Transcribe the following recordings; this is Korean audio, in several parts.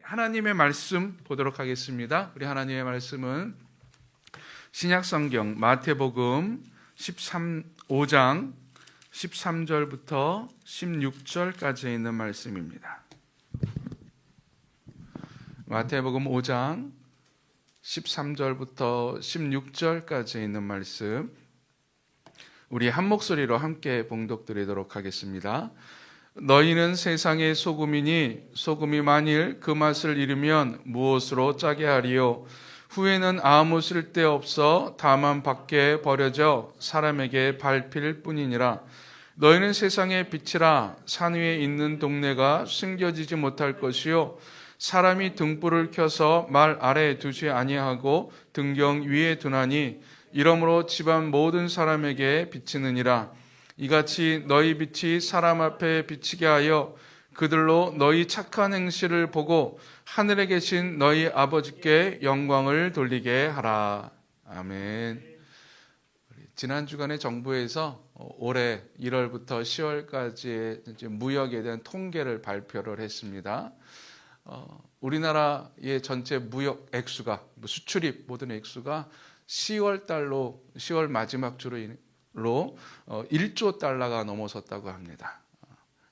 하나님의 말씀 보도록 하겠습니다. 우리 하나님의 말씀은 신약성경 마태복음 5장 13절부터 16절까지 있는 말씀입니다. 마태복음 5장 13절부터 16절까지 있는 말씀, 우리 한 목소리로 함께 봉독드리도록 하겠습니다. 너희는 세상의 소금이니 소금이 만일 그 맛을 잃으면 무엇으로 짜게 하리요? 후에는 아무 쓸데없어 다만 밖에 버려져 사람에게 밟힐 뿐이니라. 너희는 세상의 빛이라. 산 위에 있는 동네가 숨겨지지 못할 것이요, 사람이 등불을 켜서 말 아래에 두지 아니하고 등경 위에 두나니 이러므로 집안 모든 사람에게 비치느니라. 이같이 너희 빛이 사람 앞에 비치게 하여 그들로 너희 착한 행실을 보고 하늘에 계신 너희 아버지께 영광을 돌리게 하라. 아멘. 지난 주간에 정부에서 올해 1월부터 10월까지의 무역에 대한 통계를 발표를 했습니다. 우리나라의 전체 무역 액수가, 수출입 모든 액수가 10월 마지막 주로 1조 달러가 넘어섰다고 합니다.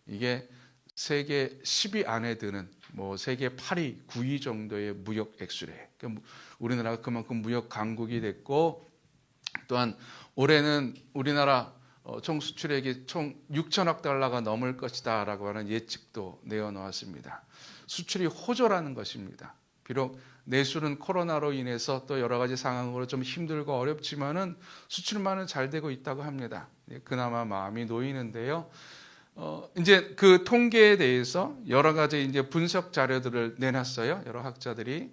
이게 세계 10위 안에 드는 세계 8위, 9위 정도의 무역 액수래. 그러니까 우리나라가 그만큼 무역 강국이 됐고, 또한 올해는 우리나라 총 수출액이 총 6천억 달러가 넘을 것이다 라고 하는 예측도 내어놓았습니다. 수출이 호조라는 것입니다. 비록 내수는 코로나로 인해서 또 여러 가지 상황으로 좀 힘들고 어렵지만은 수출만은 잘 되고 있다고 합니다. 그나마 마음이 놓이는데요. 이제 그 통계에 대해서 여러 가지 이제 분석 자료들을 내놨어요. 여러 학자들이.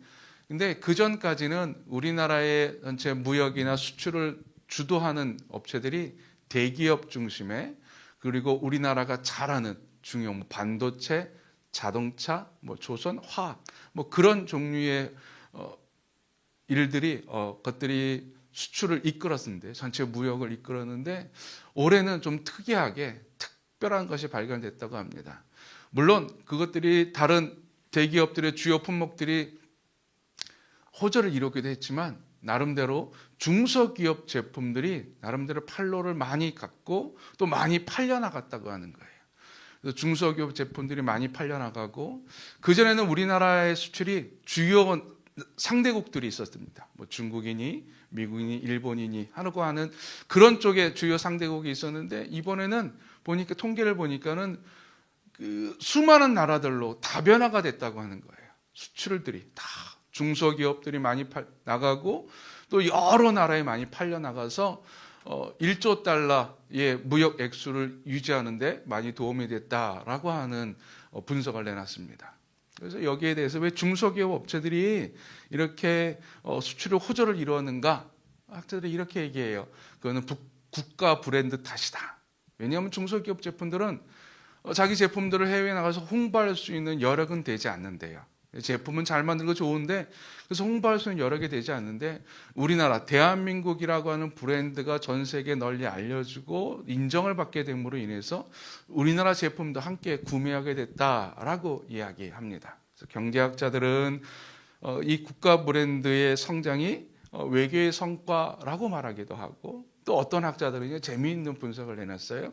근데 그 전까지는 우리나라의 전체 무역이나 수출을 주도하는 업체들이 대기업 중심에, 그리고 우리나라가 잘하는 중요 반도체, 자동차, 조선, 화학, 그런 종류의 일들이 것들이 수출을 이끌었는데, 전체 무역을 이끌었는데, 올해는 좀 특이하게 특별한 것이 발견됐다고 합니다. 물론 그것들이 다른 대기업들의 주요 품목들이 호조를 이루기도 했지만, 나름대로 중소기업 제품들이 나름대로 판로를 많이 갖고 또 많이 팔려나갔다고 하는 거예요. 그래서 중소기업 제품들이 많이 팔려나가고, 그전에는 우리나라의 수출이 주요 상대국들이 있었습니다. 중국이니 미국이니 일본이니 하고 하는 그런 쪽에 주요 상대국이 있었는데, 이번에는 보니까 통계를 보니까는 그 수많은 나라들로 다변화가 됐다고 하는 거예요. 수출들이 다 중소기업들이 많이 나가고 또 여러 나라에 많이 팔려나가서 1조 달러의 무역 액수를 유지하는 데 많이 도움이 됐다라고 하는 분석을 내놨습니다. 그래서 여기에 대해서 왜 중소기업 업체들이 이렇게 수출의 호조를 이루었는가? 학자들이 이렇게 얘기해요. 그거는 국가 브랜드 탓이다. 왜냐하면 중소기업 제품들은 자기 제품들을 해외에 나가서 홍보할 수 있는 여력은 되지 않는데요. 제품은 잘 만들고 좋은데, 그래서 홍보할 수 있는 여력이 되지 않는데, 우리나라 대한민국이라고 하는 브랜드가 전 세계에 널리 알려지고 인정을 받게 됨으로 인해서 우리나라 제품도 함께 구매하게 됐다라고 이야기합니다. 그래서 경제학자들은 이 국가 브랜드의 성장이 외교의 성과라고 말하기도 하고, 또 어떤 학자들은 재미있는 분석을 내놨어요.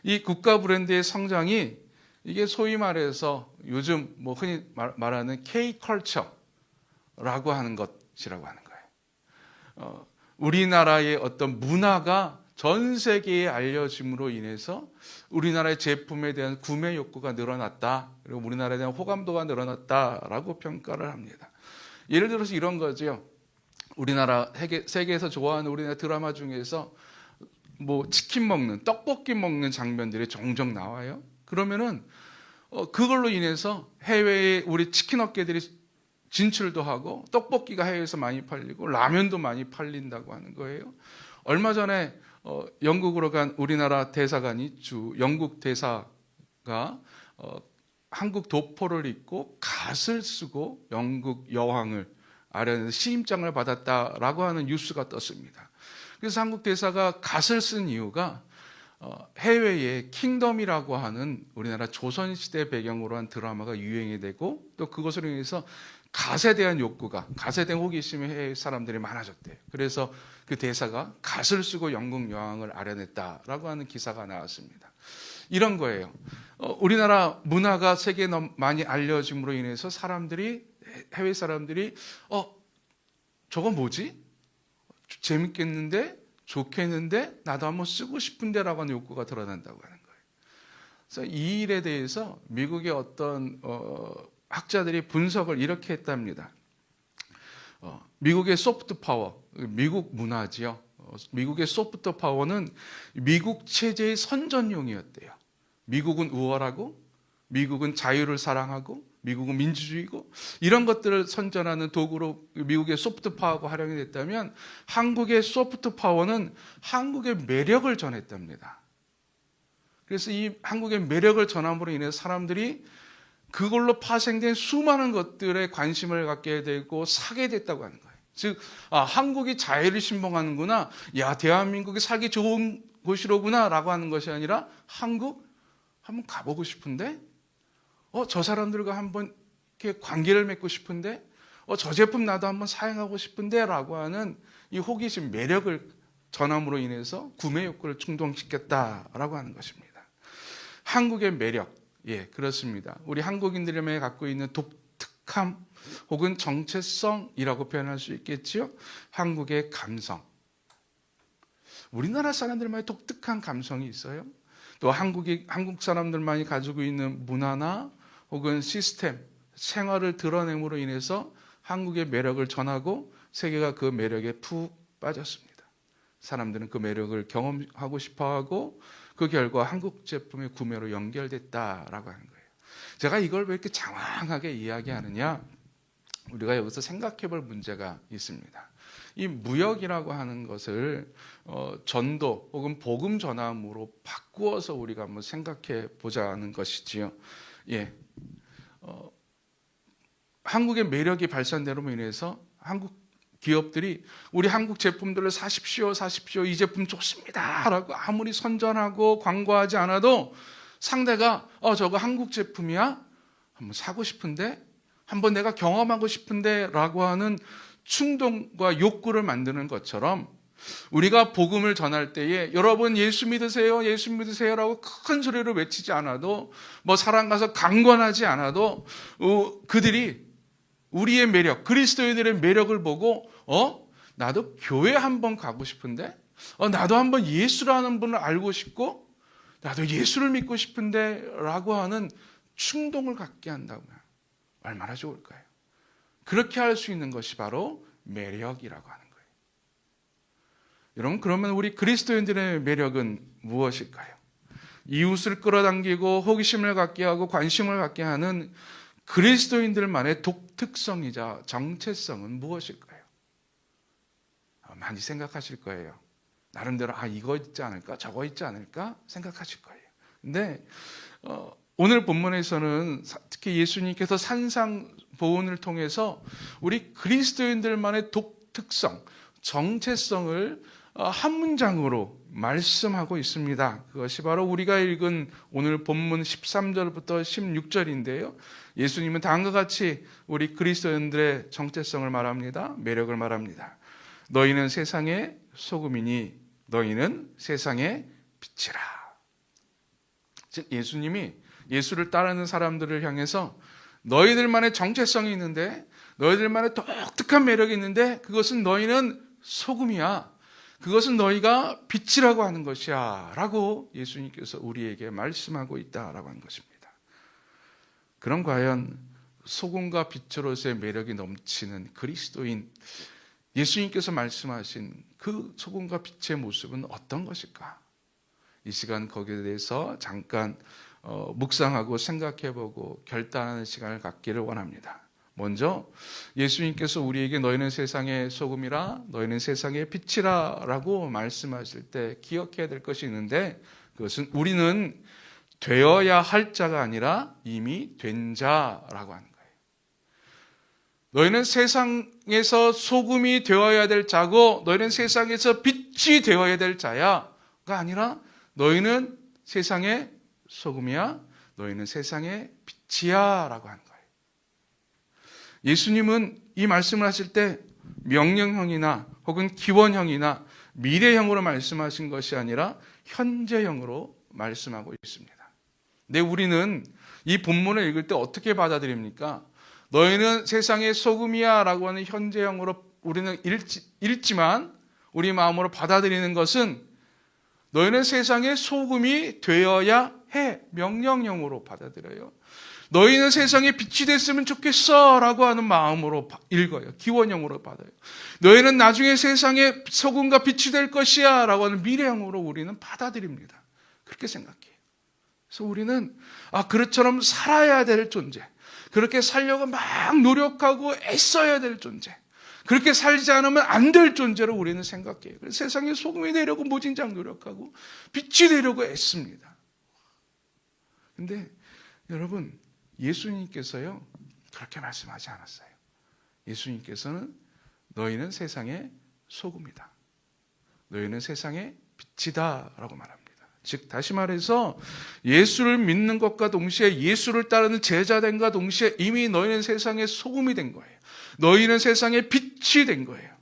이 국가 브랜드의 성장이 이게 소위 말해서 요즘 흔히 말하는 K컬처라고 하는 것이라고 하는 거예요. 우리나라의 어떤 문화가 전 세계에 알려짐으로 인해서 우리나라의 제품에 대한 구매 욕구가 늘어났다, 그리고 우리나라에 대한 호감도가 늘어났다라고 평가를 합니다. 예를 들어서 이런 거죠. 우리나라 세계에서 좋아하는 우리나라 드라마 중에서 치킨 먹는, 떡볶이 먹는 장면들이 종종 나와요. 그러면은 그걸로 인해서 해외에 우리 치킨 업계들이 진출도 하고, 떡볶이가 해외에서 많이 팔리고 라면도 많이 팔린다고 하는 거예요. 얼마 전에 영국으로 간 우리나라 대사관이 영국 대사가 한국 도포를 입고 갓을 쓰고 영국 여왕을 아련해서 시임장을 받았다라고 하는 뉴스가 떴습니다. 그래서 한국 대사가 갓을 쓴 이유가 해외에 킹덤이라고 하는 우리나라 조선시대 배경으로 한 드라마가 유행이 되고 또 그것으로 인해서 갓에 대한 욕구가, 갓에 대한 호기심이 해외 사람들이 많아졌대요. 그래서 그 대사가 갓을 쓰고 영국 여왕을 아련했다라고 하는 기사가 나왔습니다. 이런 거예요. 우리나라 문화가 세계에 너무 많이 알려짐으로 인해서 해외 사람들이 저거 뭐지? 재밌겠는데? 좋겠는데? 나도 한번 쓰고 싶은데? 라고 하는 욕구가 드러난다고 하는 거예요. 그래서 이 일에 대해서 미국의 어떤 학자들이 분석을 이렇게 했답니다. 미국의 소프트 파워, 미국 문화지요. 미국의 소프트 파워는 미국 체제의 선전용이었대요. 미국은 우월하고, 미국은 자유를 사랑하고, 미국은 민주주의고, 이런 것들을 선전하는 도구로 미국의 소프트 파워가 활용이 됐다면 한국의 소프트 파워는 한국의 매력을 전했답니다. 그래서 이 한국의 매력을 전함으로 인해서 사람들이 그걸로 파생된 수많은 것들에 관심을 갖게 되고 사게 됐다고 하는 거예요. 즉, 한국이 자유를 신봉하는구나. 야, 대한민국이 살기 좋은 곳이로구나. 라고 하는 것이 아니라 한국 한번 가보고 싶은데? 저 사람들과 한번 이렇게 관계를 맺고 싶은데? 저 제품 나도 한번 사용하고 싶은데? 라고 하는 이 호기심, 매력을 전함으로 인해서 구매 욕구를 충동시켰다라고 하는 것입니다. 한국의 매력. 예, 그렇습니다. 우리 한국인들이 갖고 있는 독특함 혹은 정체성이라고 표현할 수 있겠지요. 한국의 감성. 우리나라 사람들만의 독특한 감성이 있어요. 또 한국 사람들만이 가지고 있는 문화나 혹은 시스템, 생활을 드러냄으로 인해서 한국의 매력을 전하고 세계가 그 매력에 푹 빠졌습니다. 사람들은 그 매력을 경험하고 싶어하고 그 결과 한국 제품의 구매로 연결됐다라고 하는 거예요. 제가 이걸 왜 이렇게 장황하게 이야기하느냐? 우리가 여기서 생각해 볼 문제가 있습니다. 이 무역이라고 하는 것을 전도 혹은 복음 전함으로 바꾸어서 우리가 한번 생각해 보자는 것이지요. 예, 한국의 매력이 발산됨으로 인해서 한국 기업들이 우리 한국 제품들을 사십시오, 이 제품 좋습니다 라고 아무리 선전하고 광고하지 않아도 상대가 저거 한국 제품이야? 한번 사고 싶은데? 한번 내가 경험하고 싶은데? 라고 하는 충동과 욕구를 만드는 것처럼 우리가 복음을 전할 때에 여러분 예수 믿으세요, 예수 믿으세요 라고 큰 소리로 외치지 않아도 사람 가서 강권하지 않아도 그들이 우리의 매력, 그리스도인들의 매력을 보고 나도 교회 한번 가고 싶은데 나도 한번 예수라는 분을 알고 싶고 나도 예수를 믿고 싶은데 라고 하는 충동을 갖게 한다고요. 얼마나 좋을까요? 그렇게 할 수 있는 것이 바로 매력이라고 하는 거예요. 여러분, 그러면 우리 그리스도인들의 매력은 무엇일까요? 이웃을 끌어당기고 호기심을 갖게 하고 관심을 갖게 하는 그리스도인들만의 독특성이자 정체성은 무엇일까요? 많이 생각하실 거예요. 나름대로 이거 있지 않을까? 저거 있지 않을까? 생각하실 거예요. 근데 오늘 본문에서는 특히 예수님께서 산상보훈을 통해서 우리 그리스도인들만의 독특성, 정체성을 한 문장으로 말씀하고 있습니다. 그것이 바로 우리가 읽은 오늘 본문 13절부터 16절인데요. 예수님은 다음과 같이 우리 그리스도인들의 정체성을 말합니다. 매력을 말합니다. 너희는 세상의 소금이니 너희는 세상의 빛이라. 즉 예수님이 예수를 따르는 사람들을 향해서 너희들만의 정체성이 있는데 너희들만의 독특한 매력이 있는데 그것은 너희는 소금이야. 그것은 너희가 빛이라고 하는 것이야 라고 예수님께서 우리에게 말씀하고 있다라고 하는 것입니다. 그럼 과연 소금과 빛으로서의 매력이 넘치는 그리스도인, 예수님께서 말씀하신 그 소금과 빛의 모습은 어떤 것일까? 이 시간 거기에 대해서 잠깐 묵상하고 생각해보고 결단하는 시간을 갖기를 원합니다. 먼저 예수님께서 우리에게 너희는 세상의 소금이라 너희는 세상의 빛이라 라고 말씀하실 때 기억해야 될 것이 있는데 그것은 우리는 되어야 할 자가 아니라 이미 된 자라고 하는 거예요. 너희는 세상에서 소금이 되어야 될 자고 너희는 세상에서 빛이 되어야 될 자야가 아니라 너희는 세상의 소금이야, 너희는 세상의 빛이야 라고 하는 거예요. 예수님은 이 말씀을 하실 때 명령형이나 혹은 기원형이나 미래형으로 말씀하신 것이 아니라 현재형으로 말씀하고 있습니다. 근데 우리는 이 본문을 읽을 때 어떻게 받아들입니까? 너희는 세상의 소금이야 라고 하는 현재형으로 우리는 읽지만 우리 마음으로 받아들이는 것은 너희는 세상의 소금이 되어야 해, 명령형으로 받아들여요. 너희는 세상에 빛이 됐으면 좋겠어 라고 하는 마음으로 읽어요. 기원형으로 받아요. 너희는 나중에 세상에 소금과 빛이 될 것이야 라고 하는 미래형으로 우리는 받아들입니다. 그렇게 생각해요. 그래서 우리는 그릇처럼 살아야 될 존재, 그렇게 살려고 막 노력하고 애써야 될 존재, 그렇게 살지 않으면 안 될 존재로 우리는 생각해요. 그래서 세상에 소금이 되려고 무진장 노력하고 빛이 되려고 애씁니다. 근데 여러분, 예수님께서요 그렇게 말씀하지 않았어요. 예수님께서는 너희는 세상의 소금이다, 너희는 세상의 빛이다 라고 말합니다. 즉 다시 말해서 예수를 믿는 것과 동시에 예수를 따르는 제자됨과 동시에 이미 너희는 세상의 소금이 된 거예요. 너희는 세상의 빛이 된 거예요.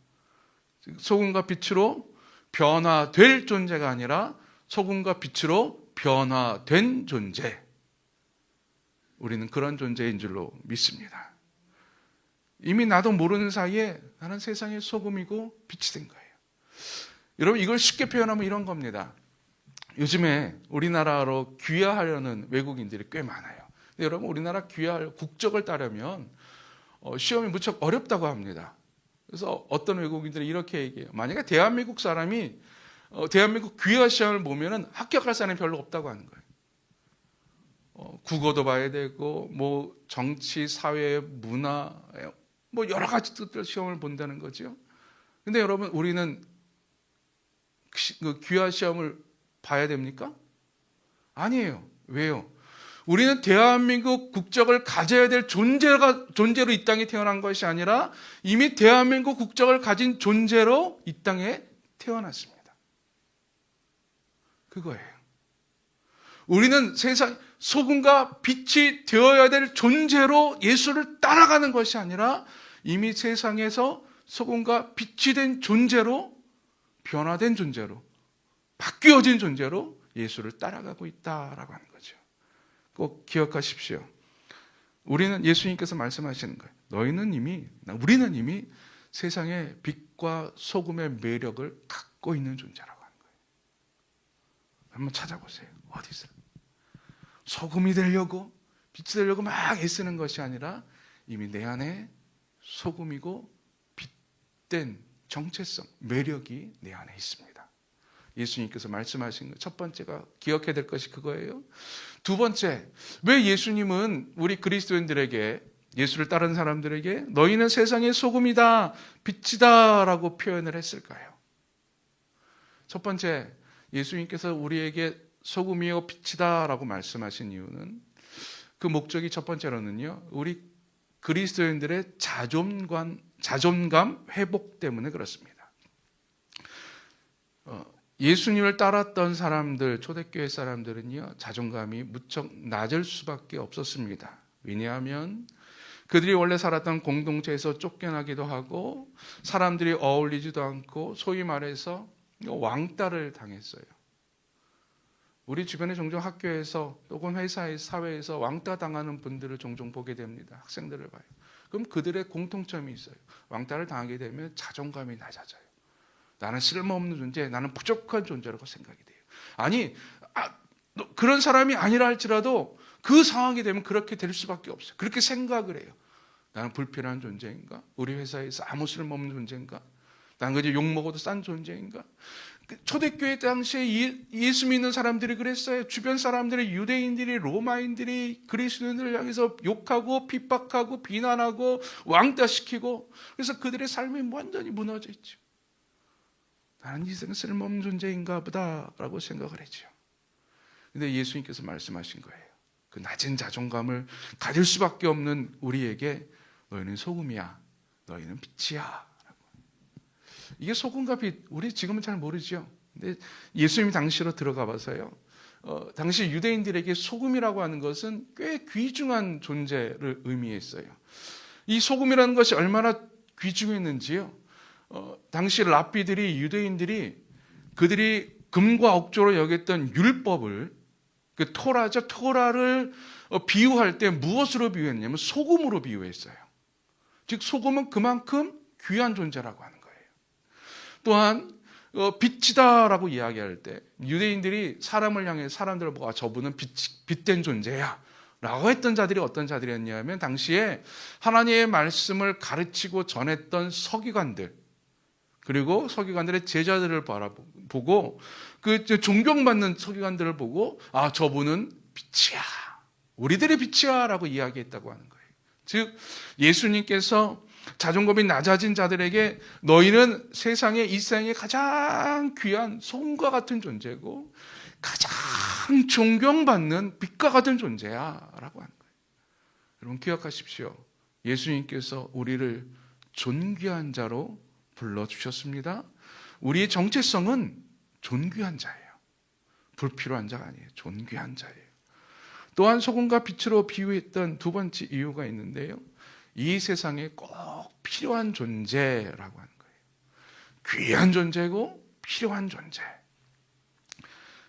소금과 빛으로 변화될 존재가 아니라 소금과 빛으로 변화된 존재, 우리는 그런 존재인 줄로 믿습니다. 이미 나도 모르는 사이에 나는 세상의 소금이고 빛이 된 거예요. 여러분, 이걸 쉽게 표현하면 이런 겁니다. 요즘에 우리나라로 귀화하려는 외국인들이 꽤 많아요. 근데 여러분, 우리나라 귀화할 국적을 따려면 시험이 무척 어렵다고 합니다. 그래서 어떤 외국인들이 이렇게 얘기해요. 만약에 대한민국 사람이 대한민국 귀화 시험을 보면은 합격할 사람이 별로 없다고 하는 거예요. 국어도 봐야 되고 뭐 정치, 사회, 문화 뭐 여러 가지 뜻들 시험을 본다는 거죠. 근데 여러분, 우리는 그 귀화 시험을 봐야 됩니까? 아니에요. 왜요? 우리는 대한민국 국적을 가져야 될 존재로 이 땅에 태어난 것이 아니라 이미 대한민국 국적을 가진 존재로 이 땅에 태어났습니다. 그거예요. 우리는 세상 소금과 빛이 되어야 될 존재로 예수를 따라가는 것이 아니라 이미 세상에서 소금과 빛이 된 존재로, 변화된 존재로, 바뀌어진 존재로 예수를 따라가고 있다라고 하는 거죠. 꼭 기억하십시오. 우리는 예수님께서 말씀하시는 거예요. 우리는 이미 세상의 빛과 소금의 매력을 갖고 있는 존재라고 하는 거예요. 한번 찾아보세요. 어디 있어요? 소금이 되려고, 빛이 되려고 막 애쓰는 것이 아니라 이미 내 안에 소금이고 빛된 정체성, 매력이 내 안에 있습니다. 예수님께서 말씀하신 것, 첫 번째가 기억해야 될 것이 그거예요. 두 번째, 왜 예수님은 우리 그리스도인들에게, 예수를 따르는 사람들에게 너희는 세상의 소금이다, 빛이다 라고 표현을 했을까요? 첫 번째, 예수님께서 우리에게 소금이요 빛이다 라고 말씀하신 이유는, 그 목적이 첫 번째로는요, 우리 그리스도인들의 자존감 회복 때문에 그렇습니다. 예수님을 따랐던 사람들, 초대교회 사람들은요, 자존감이 무척 낮을 수밖에 없었습니다. 왜냐하면 그들이 원래 살았던 공동체에서 쫓겨나기도 하고 사람들이 어울리지도 않고 소위 말해서 왕따를 당했어요. 우리 주변에 종종 학교에서 혹은 회사에서, 사회에서 왕따 당하는 분들을 종종 보게 됩니다. 학생들을 봐요. 그럼 그들의 공통점이 있어요. 왕따를 당하게 되면 자존감이 낮아져요. 나는 쓸모없는 존재, 나는 부족한 존재라고 생각이 돼요. 아니, 그런 사람이 아니라 할지라도 그 상황이 되면 그렇게 될 수밖에 없어요. 그렇게 생각을 해요. 나는 불필요한 존재인가? 우리 회사에서 아무 쓸모없는 존재인가? 나는 그저 욕먹어도 싼 존재인가? 초대교회 당시에 예수 믿는 사람들이 그랬어요. 주변 사람들이, 유대인들이, 로마인들이 그리스도인들을 향해서 욕하고 핍박하고 비난하고 왕따시키고, 그래서 그들의 삶이 완전히 무너져 있죠. 나는 이 세상 쓸모없는 존재인가 보다 라고 생각을 했죠. 근데 예수님께서 말씀하신 거예요. 그 낮은 자존감을 가질 수밖에 없는 우리에게 너희는 소금이야, 너희는 빛이야 라고. 이게 소금과 빛, 우리 지금은 잘 모르죠. 근데 예수님이 당시로 들어가 봐서요. 당시 유대인들에게 소금이라고 하는 것은 꽤 귀중한 존재를 의미했어요. 이 소금이라는 것이 얼마나 귀중했는지요. 당시 랍비들이 유대인들이 그들이 금과 억조로 여겼던 율법을 그 토라죠. 토라를 비유할 때 무엇으로 비유했냐면 소금으로 비유했어요. 즉 소금은 그만큼 귀한 존재라고 하는 거예요. 또한 빛이다라고 이야기할 때 유대인들이 사람을 향해 사람들을 보고 저분은 빛된 존재야 라고 했던 자들이 어떤 자들이었냐면 당시에 하나님의 말씀을 가르치고 전했던 서기관들, 그리고 서기관들의 제자들을 바라보고 그 존경받는 서기관들을 보고 저분은 빛이야, 우리들의 빛이야 라고 이야기했다고 하는 거예요. 즉 예수님께서 자존감이 낮아진 자들에게 너희는 세상에 이 세상에 가장 귀한 소금과 같은 존재고 가장 존경받는 빛과 같은 존재야 라고 하는 거예요. 여러분 기억하십시오. 예수님께서 우리를 존귀한 자로 불러주셨습니다. 우리의 정체성은 존귀한 자예요. 불필요한 자가 아니에요. 존귀한 자예요. 또한 소금과 빛으로 비유했던 두 번째 이유가 있는데요. 이 세상에 꼭 필요한 존재라고 하는 거예요. 귀한 존재고 필요한 존재.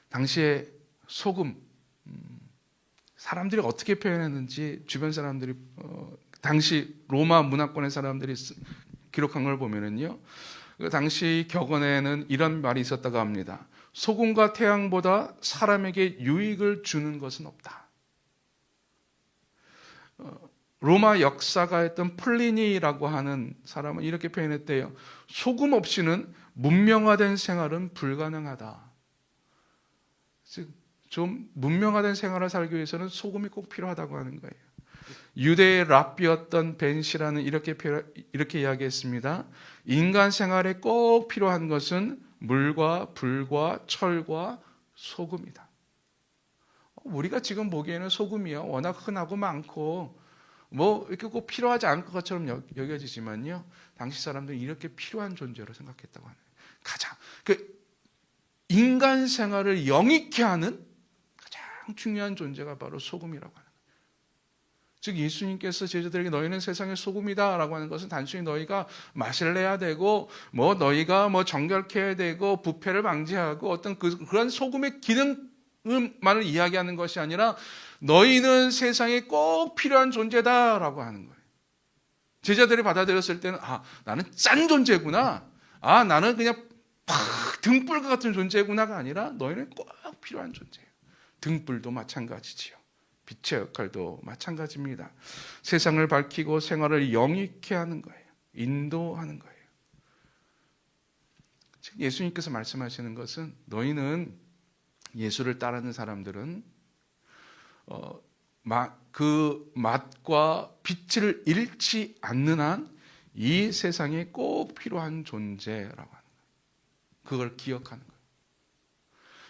당시에 소금, 사람들이 어떻게 표현했는지 주변 사람들이 당시 로마 문화권의 사람들이 기록한 걸 보면은요, 그 당시 격언에는 이런 말이 있었다고 합니다. 소금과 태양보다 사람에게 유익을 주는 것은 없다. 로마 역사가였던 플리니라고 하는 사람은 이렇게 표현했대요. 소금 없이는 문명화된 생활은 불가능하다. 즉, 좀 문명화된 생활을 살기 위해서는 소금이 꼭 필요하다고 하는 거예요. 유대의 랍비였던 벤시라는 이렇게 이야기했습니다. 인간 생활에 꼭 필요한 것은 물과 불과 철과 소금이다. 우리가 지금 보기에는 소금이요, 워낙 흔하고 많고 이렇게 꼭 필요하지 않을 것처럼 여겨지지만요, 당시 사람들은 이렇게 필요한 존재로 생각했다고 하는 거예요. 가장 인간 생활을 영익케 하는 가장 중요한 존재가 바로 소금이라고 하는 거예요. 즉 예수님께서 제자들에게 너희는 세상의 소금이다 라고 하는 것은 단순히 너희가 맛을 내야 되고 너희가 정결케 해야 되고 부패를 방지하고 어떤 그런 소금의 기능만을 이야기하는 것이 아니라 너희는 세상에 꼭 필요한 존재다라고 하는 거예요. 제자들이 받아들였을 때는 나는 짠 존재구나, 나는 그냥 팍 등불과 같은 존재구나가 아니라 너희는 꼭 필요한 존재예요. 등불도 마찬가지지요. 빛의 역할도 마찬가지입니다. 세상을 밝히고 생활을 영익케 하는 거예요. 인도하는 거예요. 즉 예수님께서 말씀하시는 것은 너희는, 예수를 따르는 사람들은 그 맛과 빛을 잃지 않는 한 이 세상에 꼭 필요한 존재라고 하는 거예요. 그걸 기억하는 거예요.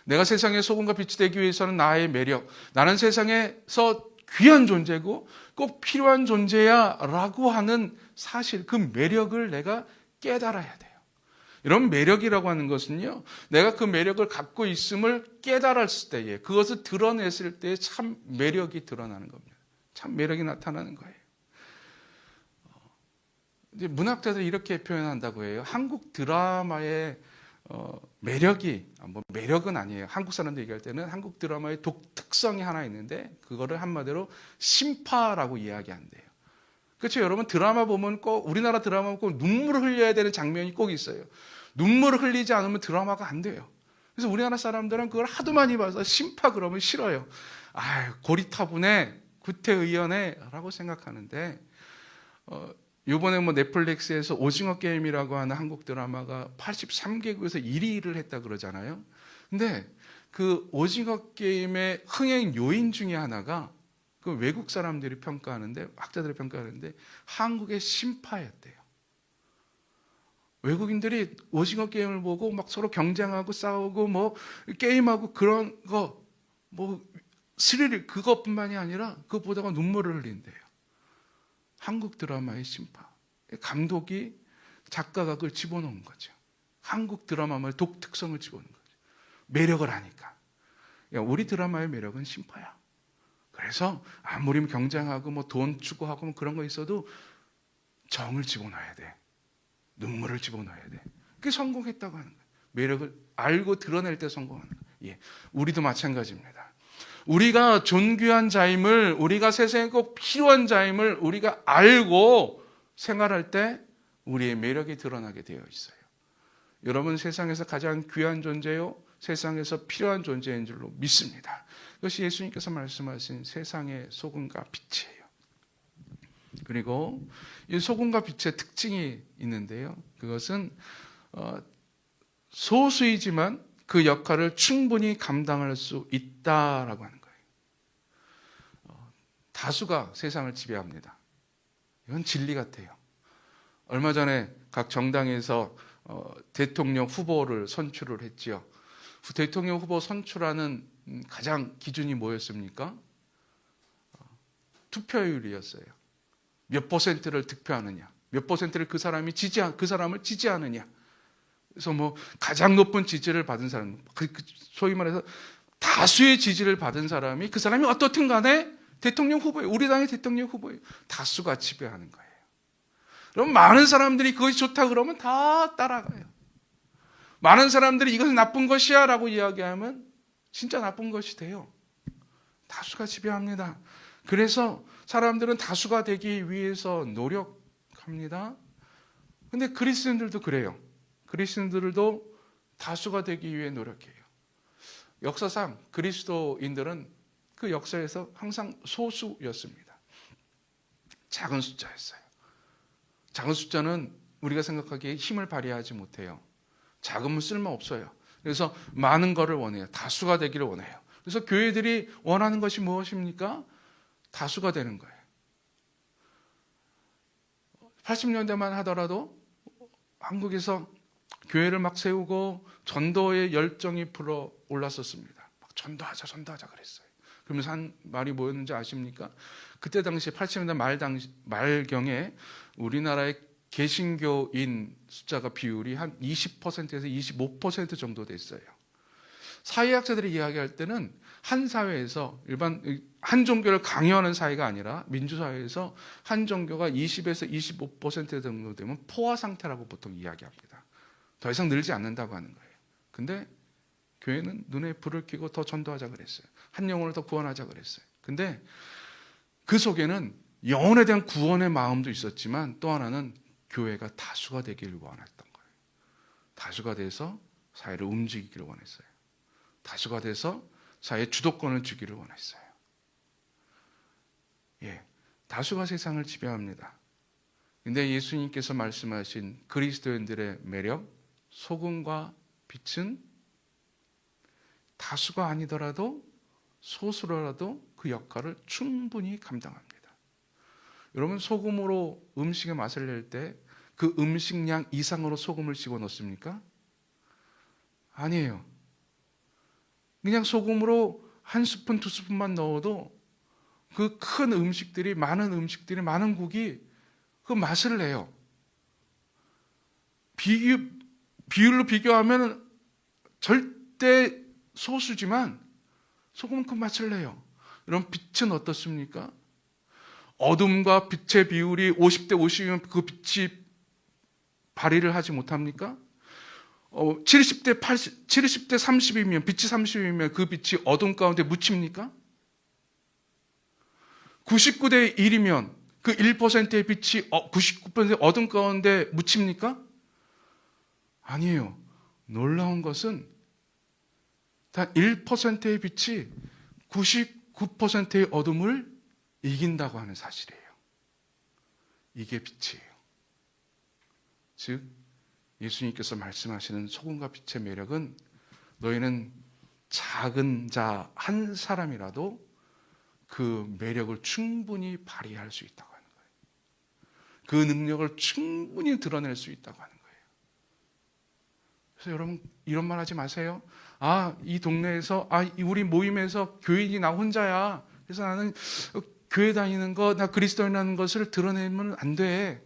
내가 세상의 소금과 빛이 되기 위해서는 나의 매력, 나는 세상에서 귀한 존재고 꼭 필요한 존재야 라고 하는 사실, 그 매력을 내가 깨달아야 돼요. 이런 매력이라고 하는 것은요, 내가 그 매력을 갖고 있음을 깨달았을 때에, 그것을 드러냈을 때에 참 매력이 드러나는 겁니다. 참 매력이 나타나는 거예요. 이제 문학자들이 이렇게 표현한다고 해요. 한국 드라마의 매력이, 매력은 아니에요. 한국 사람들 얘기할 때는 한국 드라마의 독특성이 하나 있는데 그거를 한마디로 심파라고 이야기한대요. 그렇죠? 여러분 드라마 보면 꼭, 우리나라 드라마 보면 꼭 눈물을 흘려야 되는 장면이 꼭 있어요. 눈물을 흘리지 않으면 드라마가 안 돼요. 그래서 우리나라 사람들은 그걸 하도 많이 봐서 심파 그러면 싫어요. 고리타분해, 구태의연해 라고 생각하는데 이번에 넷플릭스에서 오징어 게임이라고 하는 한국 드라마가 83개국에서 1위를 했다 그러잖아요. 근데 그 오징어 게임의 흥행 요인 중에 하나가 그 외국 사람들이 평가하는데, 학자들이 평가하는데 한국의 심파였대요. 외국인들이 오징어 게임을 보고 막 서로 경쟁하고 싸우고 게임하고 그런 거 스릴, 그것뿐만이 아니라 그것보다가 눈물을 흘린대요. 한국 드라마의 심파. 감독이, 작가가 그걸 집어넣은 거죠. 한국 드라마만의 독특성을 집어넣은 거죠. 매력을 아니까. 우리 드라마의 매력은 심파야. 그래서 아무리 경쟁하고 뭐 돈 추구하고 뭐 그런 거 있어도 정을 집어넣어야 돼. 눈물을 집어넣어야 돼. 그게 성공했다고 하는 거예요. 매력을 알고 드러낼 때 성공하는 거예요. 예, 우리도 마찬가지입니다. 우리가 존귀한 자임을, 우리가 세상에 꼭 필요한 자임을 우리가 알고 생활할 때 우리의 매력이 드러나게 되어 있어요. 여러분, 세상에서 가장 귀한 존재요, 세상에서 필요한 존재인 줄로 믿습니다. 그것이 예수님께서 말씀하신 세상의 소금과 빛이에요. 그리고 이 소금과 빛의 특징이 있는데요, 그것은 소수이지만 그 역할을 충분히 감당할 수 있다라고 하는 거예요. 다수가 세상을 지배합니다. 이건 진리 같아요. 얼마 전에 각 정당에서 대통령 후보를 선출을 했지요. 대통령 후보 선출하는 가장 기준이 뭐였습니까? 투표율이었어요. 몇 퍼센트를 득표하느냐, 몇 퍼센트를 그 사람을 지지하느냐. 그래서 뭐 가장 높은 지지를 받은 사람, 소위 말해서 다수의 지지를 받은 사람이, 그 사람이 어떻든 간에 대통령 후보예요. 우리 당의 대통령 후보예요. 다수가 지배하는 거예요. 그럼 많은 사람들이 그것이 좋다 그러면 다 따라가요. 많은 사람들이 이것은 나쁜 것이야 라고 이야기하면 진짜 나쁜 것이 돼요. 다수가 지배합니다. 그래서 사람들은 다수가 되기 위해서 노력합니다. 근데 그리스도인들도 그래요. 그리스도인들도 다수가 되기 위해 노력해요. 역사상 그리스도인들은 그 역사에서 항상 소수였습니다. 작은 숫자였어요. 작은 숫자는 우리가 생각하기에 힘을 발휘하지 못해요. 작으면 쓸모없어요. 그래서 많은 거를 원해요. 다수가 되기를 원해요. 그래서 교회들이 원하는 것이 무엇입니까? 다수가 되는 거예요. 80년대만 하더라도 한국에서 교회를 막 세우고 전도의 열정이 불어 올랐었습니다. 막 전도하자 그랬어요. 그러면서 한 말이 뭐였는지 아십니까? 그때 당시 80년대 말경에 우리나라의 개신교인 숫자가 비율이 한 20%에서 25% 정도 됐어요. 사회학자들이 이야기할 때는 한 사회에서 한 종교를 강요하는 사회가 아니라 민주사회에서 한 종교가 20에서 25% 정도 되면 포화 상태라고 보통 이야기합니다. 더 이상 늘지 않는다고 하는 거예요. 근데 교회는 눈에 불을 켜고 더 전도하자 그랬어요. 한 영혼을 더 구원하자 그랬어요. 근데 그 속에는 영혼에 대한 구원의 마음도 있었지만 또 하나는 교회가 다수가 되기를 원했던 거예요. 다수가 돼서 사회를 움직이기를 원했어요. 다수가 돼서 사회에 주도권을 주기를 원했어요. 예, 다수가 세상을 지배합니다. 근데 예수님께서 말씀하신 그리스도인들의 매력, 소금과 빛은 다수가 아니더라도 소수로라도 그 역할을 충분히 감당합니다. 여러분, 소금으로 음식의 맛을 낼 때 그 음식량 이상으로 소금을 집어넣습니까? 아니에요. 그냥 소금으로 한 스푼, 두 스푼만 넣어도 그 큰 음식들이, 많은 국이 그 맛을 내요. 비율로 비교하면 절대 소수지만 소금은 그 맛을 내요. 여러분, 빛은 어떻습니까? 어둠과 빛의 비율이 50대 50이면 그 빛이 발휘를 하지 못합니까? 70대 30이면, 빛이 30이면 그 빛이 어둠 가운데 묻힙니까? 99대 1이면 그 1%의 빛이 99%의 어둠 가운데 묻힙니까? 아니에요. 놀라운 것은 단 1%의 빛이 99%의 어둠을 이긴다고 하는 사실이에요. 이게 빛이에요. 즉, 예수님께서 말씀하시는 소금과 빛의 매력은 너희는 작은 자 한 사람이라도 그 매력을 충분히 발휘할 수 있다고 하는 거예요. 그 능력을 충분히 드러낼 수 있다고 하는 거예요. 그래서 여러분, 이런 말 하지 마세요. 이 동네에서, 우리 모임에서 교인이 나 혼자야. 그래서 나는 교회 다니는 거, 나 그리스도인이라는 것을 드러내면 안 돼.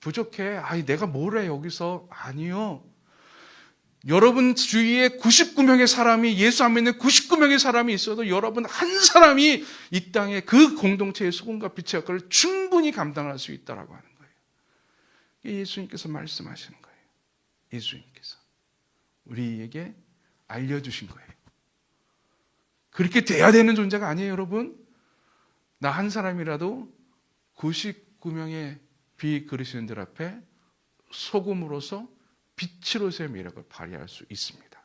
부족해. 내가 뭘 해, 여기서. 아니요. 여러분 주위에 99명의 사람이, 예수 안 믿는 99명의 사람이 있어도 여러분 한 사람이 이 땅에 그 공동체의 소금과 빛의 역할을 충분히 감당할 수 있다라고 하는 거예요. 이게 예수님께서 말씀하시는 거예요. 예수님께서 우리에게 알려주신 거예요. 그렇게 돼야 되는 존재가 아니에요, 여러분. 나 한 사람이라도 99명의 비그리스도인들 앞에 소금으로서, 빛으로서의 매력을 발휘할 수 있습니다.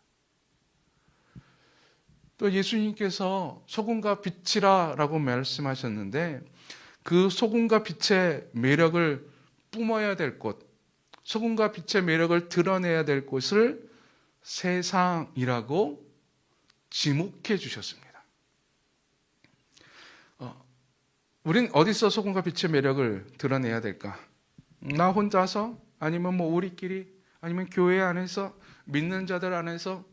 또 예수님께서 소금과 빛이라고 말씀하셨는데, 그 소금과 빛의 매력을 뿜어야 될 곳, 소금과 빛의 매력을 드러내야 될 곳을 세상이라고 지목해 주셨습니다. 우린 어디서 소금과 빛의 매력을 드러내야 될까? 나 혼자서? 아니면 우리끼리? 아니면 교회 안에서? 믿는 자들 안에서?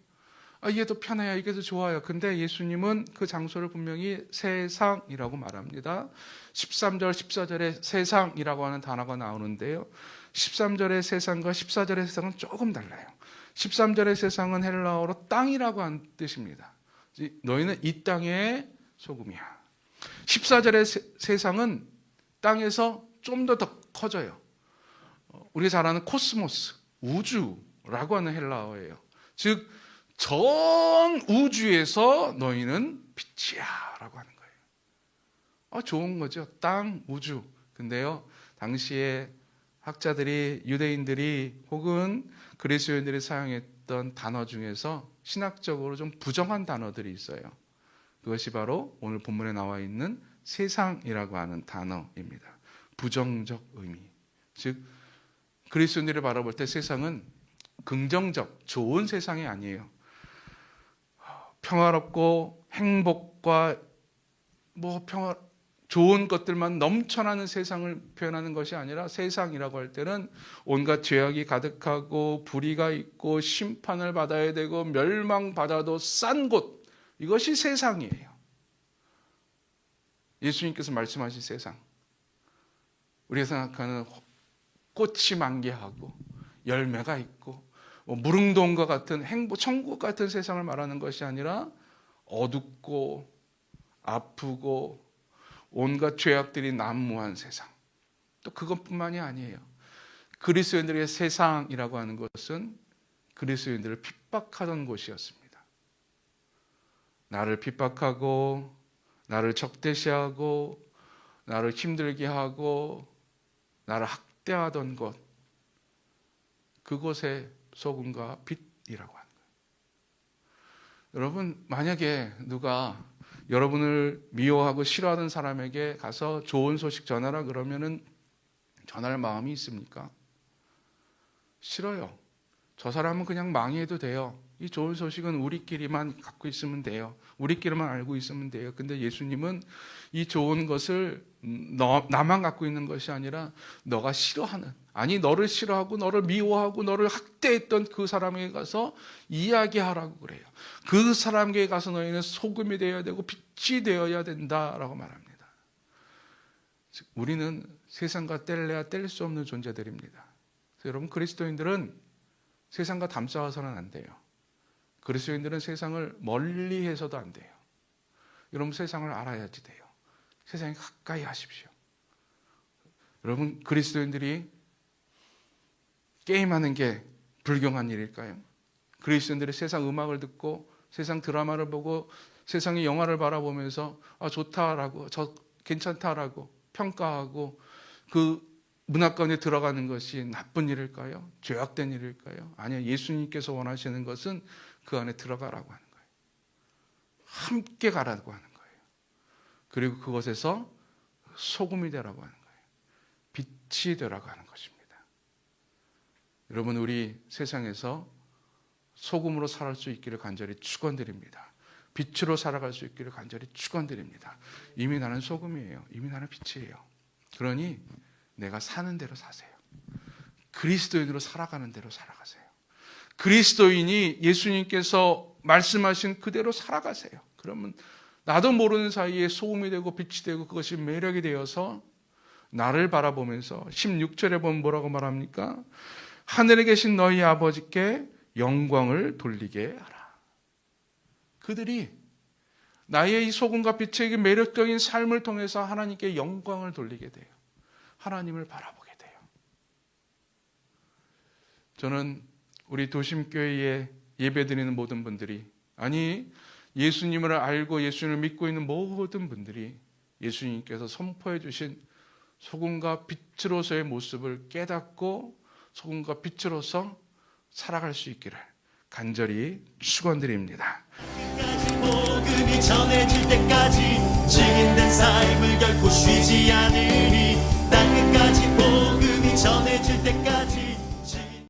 이게 더 편해요. 이게 더 좋아요. 근데 예수님은 그 장소를 분명히 세상이라고 말합니다. 13절, 14절에 세상이라고 하는 단어가 나오는데요. 13절의 세상과 14절의 세상은 조금 달라요. 13절의 세상은 헬라어로 땅이라고 하는 뜻입니다. 너희는 이 땅의 소금이야. 14절의 세상은 땅에서 좀 더 커져요. 우리가 잘 아는 코스모스, 우주라고 하는 헬라어예요. 즉, 전 우주에서 너희는 빛이야 라고 하는 거예요. 좋은 거죠. 땅, 우주. 근데요, 당시에 학자들이, 유대인들이 혹은 그리스도인들이 사용했던 단어 중에서 신학적으로 좀 부정한 단어들이 있어요. 그것이 바로 오늘 본문에 나와 있는 세상이라고 하는 단어입니다. 부정적 의미. 즉, 그리스도인들을 바라볼 때 세상은 긍정적, 좋은 세상이 아니에요. 평화롭고 행복과 좋은 것들만 넘쳐나는 세상을 표현하는 것이 아니라, 세상이라고 할 때는 온갖 죄악이 가득하고 불의가 있고 심판을 받아야 되고 멸망받아도 싼 곳, 이것이 세상이에요. 예수님께서 말씀하신 세상, 우리가 생각하는 꽃이 만개하고 열매가 있고 무릉도원과 같은 행복, 천국 같은 세상을 말하는 것이 아니라, 어둡고 아프고 온갖 죄악들이 난무한 세상. 또 그것뿐만이 아니에요. 그리스도인들의 세상이라고 하는 것은 그리스도인들을 핍박하던 곳이었습니다. 나를 핍박하고 나를 적대시하고 나를 힘들게 하고 나를 학대하던 곳, 그곳에 소금과 빛이라고 하는 거예요. 여러분, 만약에 누가 여러분을 미워하고 싫어하는 사람에게 가서 좋은 소식 전하라 그러면은 전할 마음이 있습니까? 싫어요. 저 사람은 그냥 망해도 돼요. 이 좋은 소식은 우리끼리만 갖고 있으면 돼요. 우리끼리만 알고 있으면 돼요. 근데 예수님은 이 좋은 것을 나만 갖고 있는 것이 아니라 너가 싫어하는, 아니 너를 싫어하고 너를 미워하고 너를 학대했던 그 사람에게 가서 이야기하라고 그래요. 그 사람에게 가서 너희는 소금이 되어야 되고 빛이 되어야 된다라고 말합니다. 즉, 우리는 세상과 뗄래야 뗄 수 없는 존재들입니다. 그래서 여러분, 그리스도인들은 세상과 담싸워서는 안 돼요. 그리스도인들은 세상을 멀리해서도 안 돼요. 여러분, 세상을 알아야지 돼요. 세상에 가까이 하십시오. 여러분, 그리스도인들이 게임하는 게 불경한 일일까요? 그리스도인들이 세상 음악을 듣고 세상 드라마를 보고 세상의 영화를 바라보면서 좋다라고, 괜찮다라고 평가하고 그 문화권에 들어가는 것이 나쁜 일일까요? 죄악된 일일까요? 아니요. 예수님께서 원하시는 것은 그 안에 들어가라고 하는 거예요. 함께 가라고 하는 거예요. 그리고 그곳에서 소금이 되라고 하는 거예요. 빛이 되라고 하는 것입니다. 여러분, 우리 세상에서 소금으로 살아갈 수 있기를 간절히 축원드립니다. 빛으로 살아갈 수 있기를 간절히 축원드립니다. 이미 나는 소금이에요. 이미 나는 빛이에요. 그러니 내가 사는 대로 사세요. 그리스도인으로 살아가는 대로 살아가세요. 그리스도인이 예수님께서 말씀하신 그대로 살아가세요. 그러면 나도 모르는 사이에 소금이 되고 빛이 되고 그것이 매력이 되어서 나를 바라보면서 16절에 보면 뭐라고 말합니까? 하늘에 계신 너희 아버지께 영광을 돌리게 하라. 그들이 나의 이 소금과 빛의 그 매력적인 삶을 통해서 하나님께 영광을 돌리게 돼요. 하나님을 바라보게 돼요. 저는 우리 도심교회에 예배드리는 모든 분들이, 아니 예수님을 알고 예수님을 믿고 있는 모든 분들이 예수님께서 선포해 주신 소금과 빛으로서의 모습을 깨닫고 소금과 빛으로서 살아갈 수 있기를 간절히 축원드립니다. 복음이 전해질 때까지 증인된 삶을 결코 쉬지 않으니 땅끝까지 복음이 전해질 때까지